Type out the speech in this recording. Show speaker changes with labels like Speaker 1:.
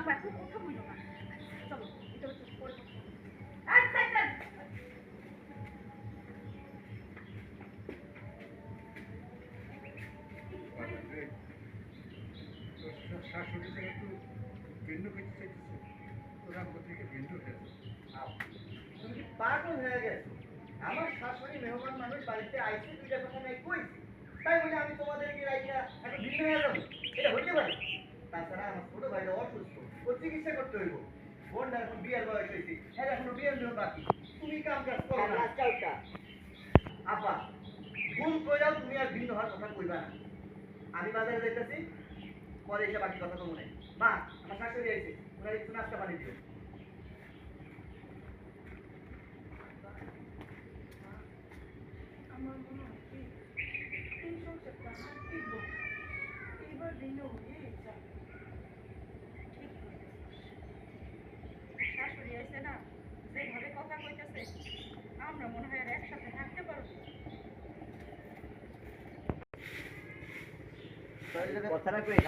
Speaker 1: আপা এখন কথা বললো না, চলো এটা হচ্ছে পরে কথা বলবো। আচ্ছা আচ্ছা
Speaker 2: শাশুড়ি যেহেতু ভিন্ন খেতে চাইতেছে ওরা থেকে ভিন্ন খেয়েছে।
Speaker 3: তুমি কি পাগল হয়ে গেছো? আমার শাশুড়ি মেহমান মানুষ বাড়িতে আইসে, দুইটা কথা নাই কইছি, তাই বলে আমি তোমাদেরকে রাইখা এখন ভিন্ন হয়ে যাবো? এটা হইতে পারে? তাছাড়া আমার ছোট ভাইটা অসুস্থ, ও চিকিৎসা করতে হইব। বোনটা এখন বিয়ের বয়স হয়েছে, হ্যাঁ এখনো বিয়ের জন্য বাকি। তুমি কাম কাজ করো না। আপা, ভুল কইরাও তুমি আর ভিন্ন হওয়ার কথা কইবা না। আমি বাজারে যাইতেছি, পরে এসে বাকি কথা তো মনে। মা, আমার শাশুড়ি আইছে, ওনার একটু নাস্তা পানি দিও।
Speaker 1: আমার মনে হয় কি এই সংসারটা আর টিকবো না, এইবার ভিন্ন হয়ে যাবে। ঠিক শাশুড়ি আছে না, যেভাবে কথা কইতেছে আমরা মনে হয় আর একসাথে থাকতে পারবো না।
Speaker 3: কথাটা কই